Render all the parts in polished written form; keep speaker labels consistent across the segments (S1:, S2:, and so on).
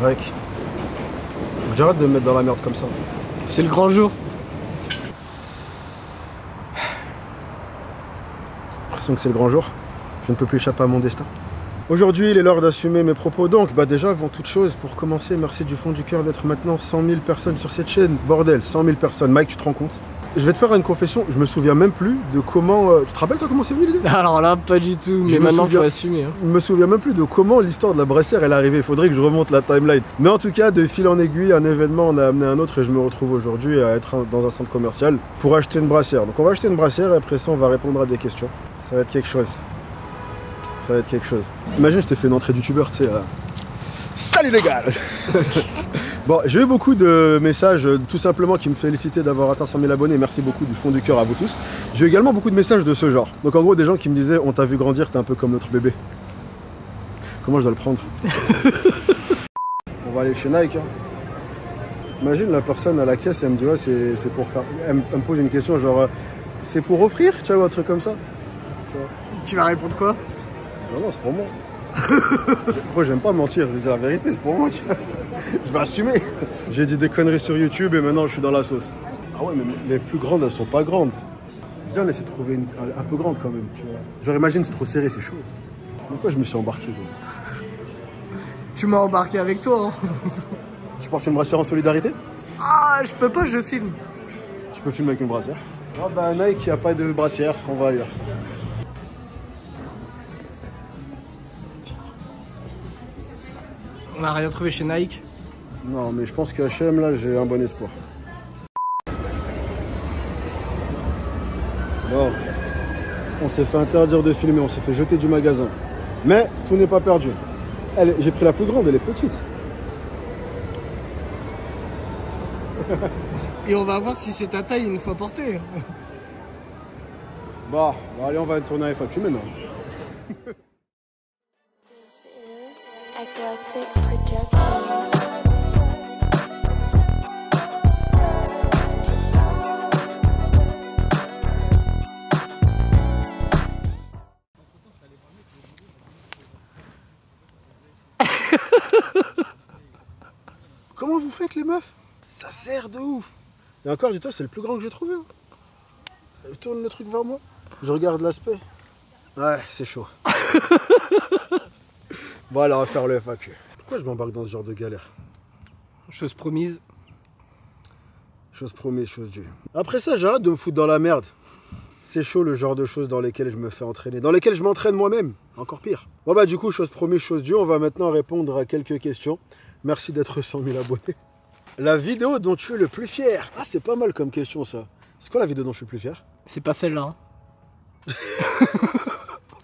S1: Mec, faut que j'arrête de me mettre dans la merde comme ça.
S2: C'est le grand jour.
S1: J'ai l'impression que c'est le grand jour. Je ne peux plus échapper à mon destin. Aujourd'hui, il est l'heure d'assumer mes propos. Donc, déjà, avant toute chose, pour commencer, merci du fond du cœur d'être maintenant 100 000 personnes sur cette chaîne. Bordel, 100 000 personnes. Mike, tu te rends compte? Je vais te faire une confession, je me souviens même plus de comment... Tu te rappelles toi comment c'est venu l'idée?
S2: Alors là, pas du tout, mais maintenant faut assumer. Hein.
S1: Je me souviens même plus de comment l'histoire de la brassière est arrivée. Il faudrait que je remonte la timeline. Mais en tout cas, de fil en aiguille, un événement en a amené un autre et je me retrouve aujourd'hui à être dans un centre commercial pour acheter une brassière. Donc on va acheter une brassière et après ça, on va répondre à des questions. Ça va être quelque chose. Ça va être quelque chose. Imagine, je te fais une entrée youtubeur, tu sais. Salut les gars. Bon, j'ai eu beaucoup de messages tout simplement qui me félicitaient d'avoir atteint 100 000 abonnés. Merci beaucoup du fond du cœur à vous tous. J'ai eu également beaucoup de messages de ce genre. Donc en gros, des gens qui me disaient, on t'a vu grandir, t'es un peu comme notre bébé. Comment je dois le prendre? On va aller chez Nike. Hein. Imagine la personne à la caisse, elle me dit, ouais, c'est pour faire... Elle me pose une question genre, c'est pour offrir, tu vois, un truc comme ça.
S2: Tu vas répondre quoi?
S1: Non, c'est pour moi. Moi, j'aime pas mentir, je dis la vérité, c'est pour moi. Je vais assumer. J'ai dit des conneries sur YouTube et maintenant je suis dans la sauce. Ah ouais, mais les plus grandes, elles sont pas grandes. Viens, on essaie de trouver une un peu grande quand même. Tu vois. Genre, imagine, c'est trop serré, c'est chaud. Pourquoi je me suis embarqué?
S2: Tu m'as embarqué avec toi. Hein.
S1: Tu portes une brassière en solidarité?
S2: Ah, je peux pas, je filme.
S1: Tu peux filmer avec une brassière? Ah bah, Nike, il n'y a pas de brassière, on va ailleurs.
S2: On n'a rien trouvé chez Nike.
S1: Non, mais je pense qu'à H&M, là, j'ai un bon espoir. Bon, on s'est fait interdire de filmer, on s'est fait jeter du magasin. Mais tout n'est pas perdu. J'ai pris la plus grande, elle est petite.
S2: Et on va voir si c'est ta taille une fois portée.
S1: Bon, allez, on va tourner à FAQ maintenant.
S3: Eclectic Productions.
S1: Comment vous faites les meufs? Ça sert de ouf. Et encore, dis-toi, c'est le plus grand que j'ai trouvé. Hein. Tourne le truc vers moi. Je regarde l'aspect. Ouais, c'est chaud. Bon, alors on va faire le FAQ. Pourquoi je m'embarque dans ce genre de galère?
S2: Chose promise.
S1: Chose promise, chose due. Après ça, j'arrête de me foutre dans la merde. C'est chaud le genre de choses dans lesquelles je me fais entraîner. Dans lesquelles je m'entraîne moi-même. Encore pire. Bon bah du coup, chose promise, chose due. On va maintenant répondre à quelques questions. Merci d'être 100 000 abonnés. La vidéo dont tu es le plus fier? Ah, c'est pas mal comme question ça. C'est quoi la vidéo dont je suis le plus fier?
S2: C'est pas celle-là. Hein.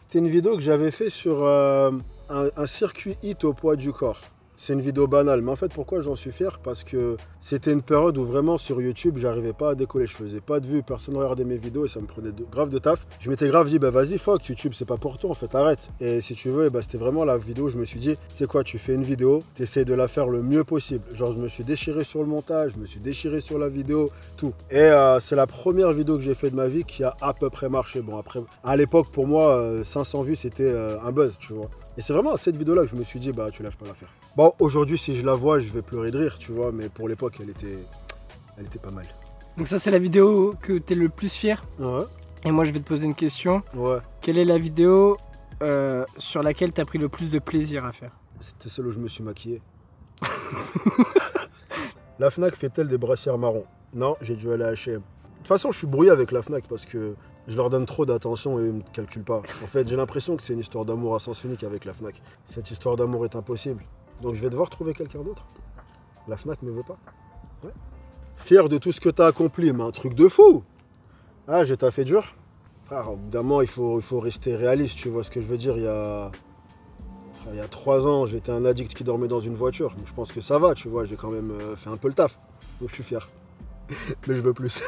S1: C'était une vidéo que j'avais fait sur un circuit hit au poids du corps. C'est une vidéo banale, mais en fait pourquoi j'en suis fier? Parce que c'était une période où vraiment sur YouTube j'arrivais pas à décoller, je faisais pas de vues, personne ne regardait mes vidéos et ça me prenait grave de taf. Je m'étais grave dit bah vas-y fuck, YouTube c'est pas pour toi en fait, arrête. Et si tu veux, bah, c'était vraiment la vidéo où je me suis dit c'est quoi, tu fais une vidéo, tu essaies de la faire le mieux possible. Genre je me suis déchiré sur le montage, je me suis déchiré sur la vidéo, tout. Et c'est la première vidéo que j'ai fait de ma vie qui a à peu près marché. Bon après, à l'époque pour moi 500 vues c'était un buzz, tu vois. Et c'est vraiment à cette vidéo-là que je me suis dit, bah tu lâches pas l'affaire. Bon, aujourd'hui, si je la vois, je vais pleurer de rire, tu vois, mais pour l'époque, elle était pas mal.
S2: Donc ça, c'est la vidéo que t'es le plus fier.
S1: Ouais.
S2: Et moi, je vais te poser une question.
S1: Ouais.
S2: Quelle est la vidéo sur laquelle t'as pris le plus de plaisir à faire?
S1: C'était celle où je me suis maquillé. La Fnac fait-elle des brassières marron? Non, j'ai dû aller à H&M. De toute façon, je suis brouillé avec la Fnac parce que je leur donne trop d'attention et ils ne me calculent pas. En fait, j'ai l'impression que c'est une histoire d'amour à sens unique avec la Fnac. Cette histoire d'amour est impossible. Donc je vais devoir trouver quelqu'un d'autre. La Fnac ne veut pas. Ouais. Fier de tout ce que tu as accompli, mais un truc de fou. Ah, j'ai taffé dur. Alors, évidemment, il faut rester réaliste, tu vois ce que je veux dire. Il y a 3 ans, j'étais un addict qui dormait dans une voiture. Je pense que ça va, tu vois, j'ai quand même fait un peu le taf. Donc je suis fier. Mais je veux plus.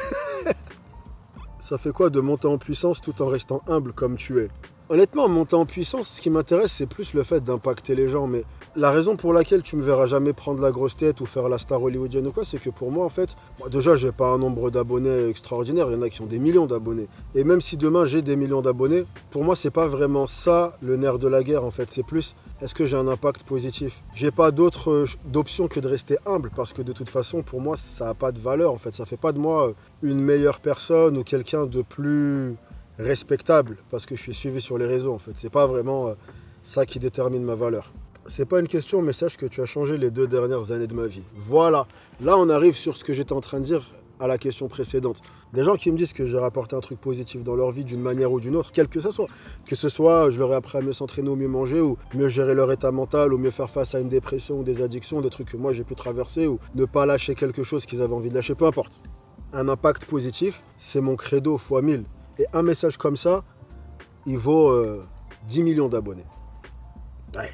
S1: Ça fait quoi de monter en puissance tout en restant humble comme tu es? Honnêtement, monter en puissance, ce qui m'intéresse, c'est plus le fait d'impacter les gens. Mais la raison pour laquelle tu me verras jamais prendre la grosse tête ou faire la star hollywoodienne ou quoi, c'est que pour moi, en fait, déjà, j'ai pas un nombre d'abonnés extraordinaire. Il y en a qui ont des millions d'abonnés. Et même si demain j'ai des millions d'abonnés, pour moi, c'est pas vraiment ça le nerf de la guerre. En fait, c'est plus, est-ce que j'ai un impact positif? J'ai pas d'autre d'option que de rester humble parce que de toute façon, pour moi, ça a pas de valeur. En fait, ça fait pas de moi une meilleure personne ou quelqu'un de plus respectable parce que je suis suivi sur les réseaux. En fait, c'est pas vraiment ça qui détermine ma valeur. C'est pas une question, mais sache que tu as changé les 2 dernières années de ma vie. Voilà, là on arrive sur ce que j'étais en train de dire à la question précédente. Des gens qui me disent que j'ai rapporté un truc positif dans leur vie d'une manière ou d'une autre, quel que ça soit. Que ce soit, je leur ai appris à mieux s'entraîner ou mieux manger, ou mieux gérer leur état mental, ou mieux faire face à une dépression ou des addictions, des trucs que moi j'ai pu traverser, ou ne pas lâcher quelque chose qu'ils avaient envie de lâcher, peu importe. Un impact positif, c'est mon credo fois 1000. Et un message comme ça, il vaut 10 millions d'abonnés. Ouais.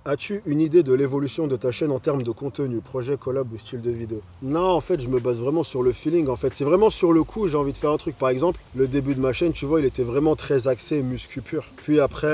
S1: As-tu une idée de l'évolution de ta chaîne en termes de contenu, projet, collab ou style de vidéo? Non, en fait, je me base vraiment sur le feeling. En fait, c'est vraiment sur le coup, j'ai envie de faire un truc. Par exemple, le début de ma chaîne, tu vois, il était vraiment très axé muscu pur. Puis après,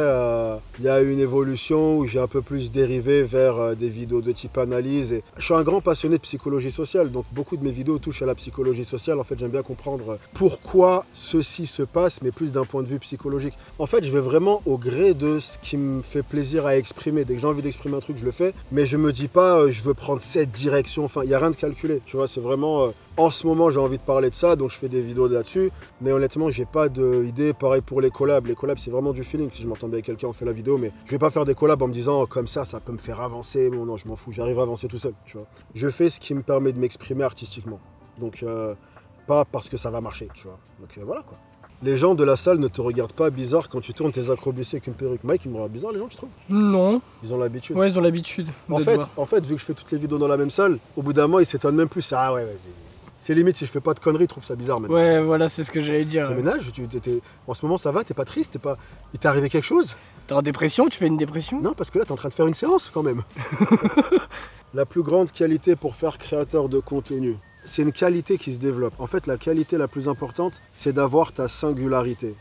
S1: il y a eu une évolution où j'ai un peu plus dérivé vers des vidéos de type analyse. Et je suis un grand passionné de psychologie sociale, donc beaucoup de mes vidéos touchent à la psychologie sociale. En fait, j'aime bien comprendre pourquoi ceci se passe, mais plus d'un point de vue psychologique. En fait, je vais vraiment au gré de ce qui me fait plaisir à exprimer. Dès que j'ai envie d'exprimer un truc, je le fais, mais je me dis pas je veux prendre cette direction, enfin il n'y a rien de calculé, tu vois, c'est vraiment en ce moment j'ai envie de parler de ça, donc je fais des vidéos là-dessus, mais honnêtement j'ai pas d'idée. Pareil pour les collabs c'est vraiment du feeling. Si je m'entends bien avec quelqu'un on fait la vidéo, mais je vais pas faire des collabs en me disant comme ça peut me faire avancer. Bon non, je m'en fous, j'arrive à avancer tout seul, tu vois. Je fais ce qui me permet de m'exprimer artistiquement, donc pas parce que ça va marcher, tu vois, donc voilà quoi. Les gens de la salle ne te regardent pas bizarre quand tu tournes tes acrobaties avec une perruque. Mike, ils me regardent bizarre, les gens, tu trouves?
S2: Non.
S1: Ils ont l'habitude.
S2: Ouais, ils ont l'habitude.
S1: En fait, vu que je fais toutes les vidéos dans la même salle, au bout d'un moment, ils s'étonnent même plus. Ah ouais, vas-y. C'est limite, si je fais pas de conneries, ils trouvent ça bizarre maintenant.
S2: Ouais, voilà, c'est ce que j'allais dire.
S1: C'est ménage, en ce moment, ça va, t'es pas triste, il t'est arrivé quelque chose?
S2: T'es en dépression? Tu fais une dépression?
S1: Non, parce que là, t'es en train de faire une séance quand même. La plus grande qualité pour faire créateur de contenu, c'est une qualité qui se développe. En fait, la qualité la plus importante, c'est d'avoir ta singularité.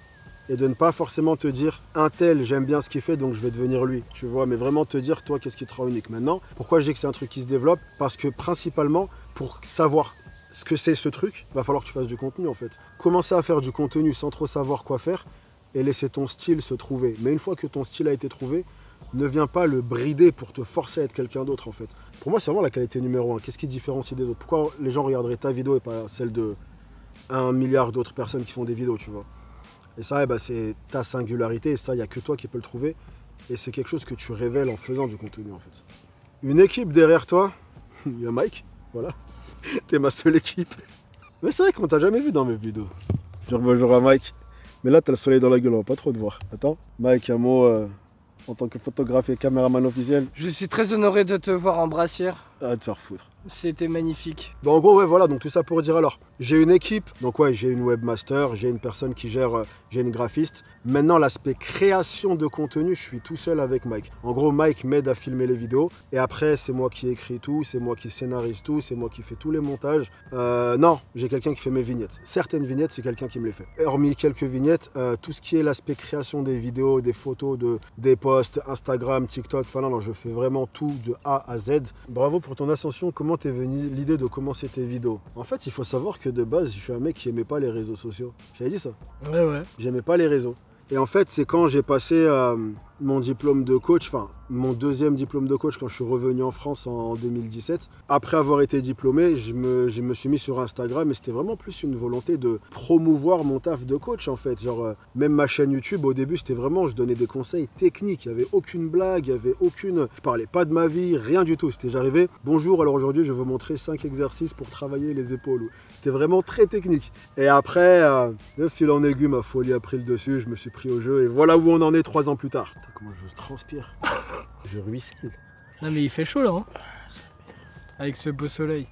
S1: Et de ne pas forcément te dire un tel, j'aime bien ce qu'il fait, donc je vais devenir lui, tu vois, mais vraiment te dire toi qu'est-ce qui te rend unique. Maintenant, pourquoi je dis que c'est un truc qui se développe? Parce que principalement, pour savoir ce que c'est ce truc, il va falloir que tu fasses du contenu en fait. Commencer à faire du contenu sans trop savoir quoi faire et laisser ton style se trouver. Mais une fois que ton style a été trouvé, ne viens pas le brider pour te forcer à être quelqu'un d'autre en fait. Pour moi, c'est vraiment la qualité numéro 1. Qu'est-ce qui différencie des autres? Pourquoi les gens regarderaient ta vidéo et pas celle de 1 milliard d'autres personnes qui font des vidéos, tu vois? Et ça, c'est ta singularité, et ça, il n'y a que toi qui peux le trouver. Et c'est quelque chose que tu révèles en faisant du contenu, en fait. Une équipe derrière toi, il y a Mike, voilà. T'es ma seule équipe. Mais c'est vrai qu'on t'a jamais vu dans mes vidéos. Genre bonjour à Mike. Mais là, t'as le soleil dans la gueule, on va pas trop te voir. Attends, Mike, un mot en tant que photographe et caméraman officiel.
S2: Je suis très honoré de te voir en brassière.
S1: Arrête de faire foutre.
S2: C'était magnifique.
S1: Bon, en gros, ouais, voilà, donc tout ça pour dire alors. J'ai une équipe, donc ouais, j'ai une webmaster, j'ai une personne qui gère, j'ai une graphiste. Maintenant, l'aspect création de contenu, je suis tout seul avec Mike. En gros, Mike m'aide à filmer les vidéos. Et après, c'est moi qui écris tout, c'est moi qui scénarise tout, c'est moi qui fais tous les montages. Non, j'ai quelqu'un qui fait mes vignettes. Certaines vignettes, c'est quelqu'un qui me les fait. Hormis quelques vignettes, tout ce qui est l'aspect création des vidéos, des photos, des posts, Instagram, TikTok, enfin non, je fais vraiment tout de A à Z. Bravo pour ton ascension. Comment t'es venue l'idée de commencer tes vidéos? En fait, il faut savoir que de base, je suis un mec qui aimait pas les réseaux sociaux. J'avais dit ça?
S2: Ouais.
S1: J'aimais pas les réseaux. Et en fait, c'est quand j'ai passé mon diplôme de coach, enfin mon deuxième diplôme de coach quand je suis revenu en France en 2017. Après avoir été diplômé, je me suis mis sur Instagram et c'était vraiment plus une volonté de promouvoir mon taf de coach en fait. Genre, même ma chaîne YouTube, au début, c'était vraiment, je donnais des conseils techniques. Il n'y avait aucune blague, il y avait aucune... Je parlais pas de ma vie, rien du tout. J'arrivais, bonjour, alors aujourd'hui, je vais vous montrer 5 exercices pour travailler les épaules. C'était vraiment très technique. Et après, de fil en aiguille, ma folie a pris le dessus, je me suis pris au jeu et voilà où on en est 3 ans plus tard. Putain, comment je transpire. Je ruisselle.
S2: Non mais il fait chaud là, hein, avec ce beau soleil.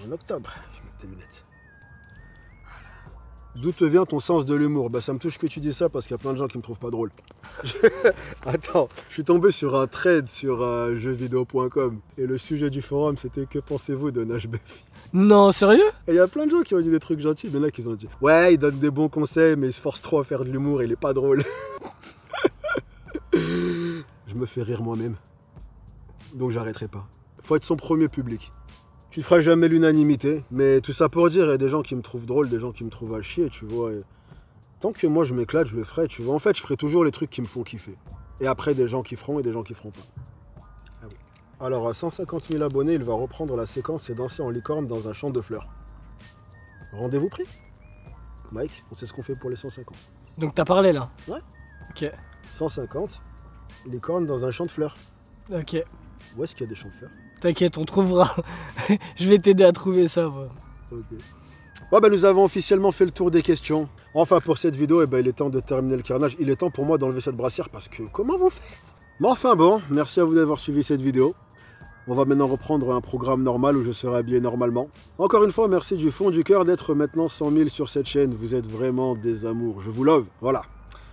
S1: En octobre, je mets tes lunettes. Voilà. D'où te vient ton sens de l'humour? Bah ça me touche que tu dis ça parce qu'il y a plein de gens qui me trouvent pas drôle. Attends, je suis tombé sur un thread sur jeuxvideo.com et le sujet du forum c'était que pensez-vous de Nash Befi?
S2: Non, sérieux?
S1: Et il y a plein de gens qui ont dit des trucs gentils, mais là qui ont dit ouais, il donne des bons conseils, mais il se force trop à faire de l'humour, il est pas drôle. Je me fais rire moi-même. Donc j'arrêterai pas. Faut être son premier public. Tu feras jamais l'unanimité, mais tout ça pour dire, il y a des gens qui me trouvent drôle, des gens qui me trouvent à chier, tu vois. Et tant que moi je m'éclate, je le ferai, tu vois. En fait, je ferai toujours les trucs qui me font kiffer. Et après, des gens qui feront et des gens qui feront pas. Ah oui. Alors, à 150 000 abonnés, il va reprendre la séquence et danser en licorne dans un champ de fleurs. Rendez-vous pris? Mike, on sait ce qu'on fait pour les 150.
S2: Donc t'as parlé là?
S1: Ouais.
S2: Ok.
S1: 150, licorne dans un champ de fleurs.
S2: Ok.
S1: Où est-ce qu'il y a des champs de fleurs?
S2: T'inquiète, on trouvera. Je vais t'aider à trouver ça, moi.
S1: Ok. Bon, ben, nous avons officiellement fait le tour des questions. Enfin, pour cette vidéo, il est temps de terminer le carnage. Il est temps pour moi d'enlever cette brassière parce que comment vous faites? Mais enfin bon, merci à vous d'avoir suivi cette vidéo. On va maintenant reprendre un programme normal où je serai habillé normalement. Encore une fois, merci du fond du cœur d'être maintenant 100 000 sur cette chaîne. Vous êtes vraiment des amours. Je vous love. Voilà,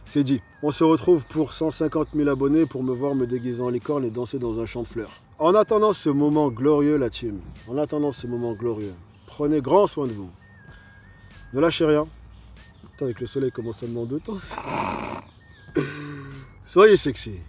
S1: c'est dit. On se retrouve pour 150 000 abonnés pour me voir me déguiser en licorne et danser dans un champ de fleurs. En attendant ce moment glorieux, la team, en attendant ce moment glorieux, prenez grand soin de vous. Ne lâchez rien. Putain, avec le soleil commence à demander de temps. Soyez sexy.